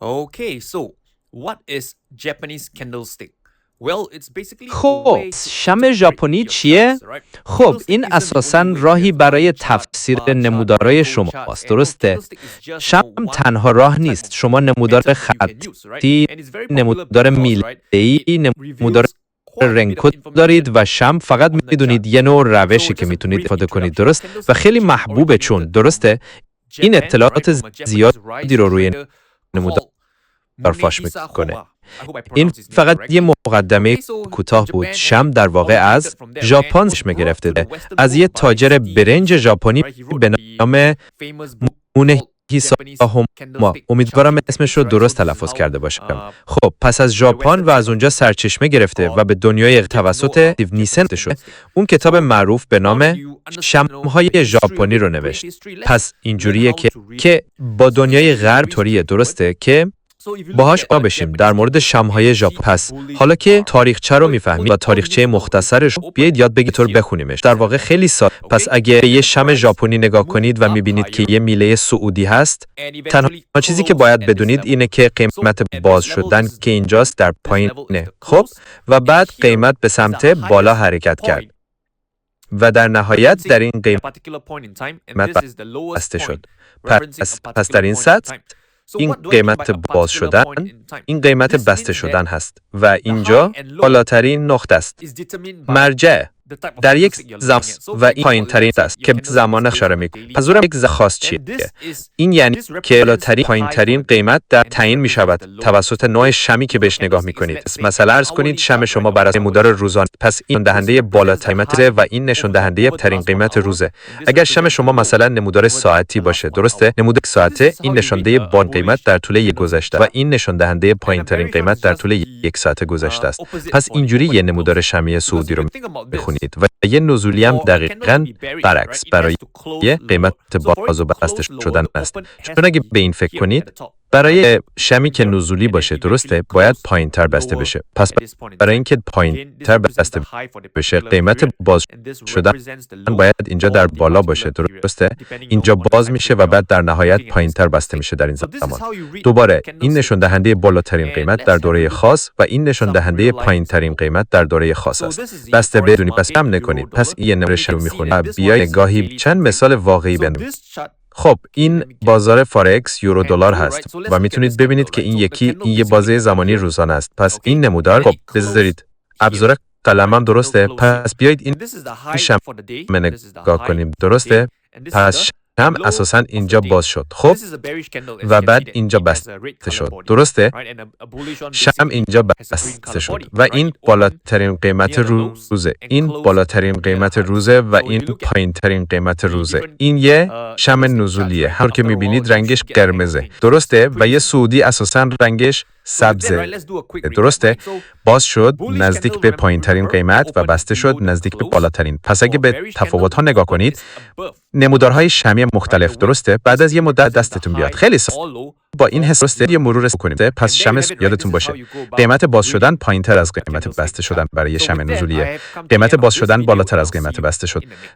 Okay, so what is Japanese candlestick? Well, it's basically a خب way to شمع integrate ژاپنی your چیه؟ charts, right? خب Candlestick این isn't the اساساً only way you راهی have برای chart, تفسیر bar chart, نمودارهای rainbow charts, شماست. and درسته؟ candlestick is just شمع one تنها راه type نیست. of شما نمودار method that you can use, right? خطی، And it's very popular نمودار because, right, میله‌ای، it نمودار reveals quite a bit of رنکود information دارید و شمع فقط on the میدونید chart. یه نوع So روشی که just a میتونید brief استفاده کنید. introduction. درست؟ و Candlestick خیلی actually محبوبه چون originated in درسته؟ این Japan, right, اطلاعات from a Japanese زیادی رو روی rising trader نمودار called فاش Munehisa میکنه. Homa. I hope I این pronounced his name فقط یه correctly. مقدمه Okay, so کوتاه Japan بود. had شمع در واقع originated از from there and ژاپن was چشمه brought to گرفته the Western از یه world by تاجر Steve برنج Nissen, ژاپنی right? He wrote به the نام famous book مونهیسا Japanese هوما. candlestick امیدوارم charting اسمش رو techniques, right? So درست this is تلفظ how کرده باشم. خب پس از the ژاپن Western و از world اونجا سرچشمه گرفته و به دنیای get to know توسط about استیو Japanese نیسن شد. candlestick. اون کتاب So معروف به now that نام you understand, شمع‌های the history of ژاپنی it, رو brief نوشت. history, let's پس learn اینجوریه how to read که it. با So this دنیای is غرب very طوریه straightforward. درسته که So if you look باهاش at آشنا a بشیم Japanese در مورد candlestick and شمع‌های see ژاپن. a پس bullish حالا که bar, تاریخچه رو well, میفهمید all و you need تاریخچه to know is مختصرش open بیایید یاد بگید this طور here. بخونیمش. This در is واقع the خیلی candle, ساده. پس okay? اگه And یه the شمع price ژاپنی نگاه moved کنید و up میبینید که higher یه میله سعودی هست، and تنها eventually چیزی که closed باید at this بدونید level. اینه که So قیمت at باز this level, شدن this is که the اینجاست در this پایینه. level is the خب close و and بعد here قیمت به is the سمت بالا highest حرکت کرد point و در نهایت در این referencing a particular point in time and قیمت this is the lowest بسته شد. point referencing a پس در particular این point in سطح time. So این what do I mean by قیمت a باز particular شدن point in time? این قیمت This بسته means شدن that هست و the اینجا high and low بالاترین نقطه است. is determined by مرجع the type of در یک candlestick you're زمان looking at. So و for این example, پایین ترین let's say است your که candlestick زمان is based اشاره on a میکنه. daily پس اونم chart, یک خاص چیه؟ then this is این یعنی this که represents بالاترین the پایین high for ترین the day قیمت در and this تعیین می represents شود the low توسط نوع شمی که for the بهش نگاه candlestick. می Let's کنید. say مثلا an عرض کنید hourly شم chart, شما right? بر An اساس hourly نمودار chart. روزانه، پس این This دهنده represents بالاترین the قیمت high و این نشون over دهنده the ترین last 1 قیمت hour روزه. and this اگر شم represents the شما low مثلا نمودار over ساعتی the last باشه 1 درسته، hour. نمودار So this ساعته is how این you read نشانده a بان قیمت bullish در طول یک candlestick گذشته و chart. این نشان دهنده And a پایین ترین bearish chart قیمت is در just طول the یک ساعت گذشته است. opposite پس for the اینجوری open یه and نمودار close. شمعی Because سعودی if رو you think about this, بخونید و یه نزولی هم for a candle to دقیقاً be bearish, right, برعکس it has برای to close قیمت lower. So for it باز و to بسته close lower, شدن the است. open has چون to اگه be به این فکر here at کنید the top, right? برای شمی که Here. نزولی And then باشه eventually درسته باید close پایین تر بسته lower بشه. پس at this point in برای time. اینکه پایین Again, this تر represents بسته the high for the بشه particular قیمت period باز and this شدن represents the low باید اینجا در for the بالا باشه particular period درسته. depending اینجا on the باز time میشه frame و you're بعد در نهایت looking at پایین this تر بسته candlestick. میشه در این So this is زمان. how you read دوباره a این نشان candlestick دهنده chart. بالاترین And قیمت let's در have a دوره look at خاص و این نشان some دهنده real life پایین ترین examples. قیمت در دوره خاص So است. this is the بسته forex بدونید پس market, هم euro نکنید. dollar, پس این and نمره you شروع can see میخونید that و this one بیای is a گاهی daily چند time frame. مثال واقعی So بنمایید. this chart خب okay, این let me get بازار فارکس یورو دلار candle, هست right? So let's و look at میتونید this ببینید candle, که right? این So the یکی candle این یه basically بازه opened زمانی here, روزانه است. پس okay, این and نمودار then خب it closed بذارید here, ابزار قلمم right? Candle درسته. closed here. پس بیایید این And this is the high شمع for the day. This is the نگاه high کنیم for the day. درسته. And this is پس the شمع low اساساً of the اینجا day. باز شد. خب This is a bearish candle as you و can see بعد that اینجا it has a red بسته color شد body, درسته. right? And a bullish one شمع basically اینجا has a green بسته color شد body, و right? این It opened بالاترین قیمت near the lows روزه. and این closed بالاترین near the قیمت highs. روزه و So if این you look at پایین ترین قیمت the روزه. different این یه شمع candlestick charts, نزولیه. right? هر که After a while, میبینید you رنگش should get the hang of قرمزه things. درسته Pretty و یه simple. سعودی اساساً رنگش So with that, right, سبزه let's do a quick recap, درسته. right? So باز شد bullish نزدیک candles, به پایین ترین remember, قیمت و open بسته شد below the نزدیک به close. بالاترین. پس اگه For a به bearish candle, تفاوت ها the نگاه open کنید is above the نمودارهای شمعی close, right? The مختلف wick درسته بعد از basically یه مدت represents the دستتون بیاد. high خیلی ساده or low با این for حس درسته the یه day. مرور کنید. پس And there شمع you have it, right? یادتون This is how باشه you go about قیمت باز شدن reading پایین تر از a قیمت candlestick بسته شدن chart. برای So شمع with that, I نزولیه. have come to the قیمت end of باز this شدن video بالاتر and از I'll see قیمت you بسته شد. in the next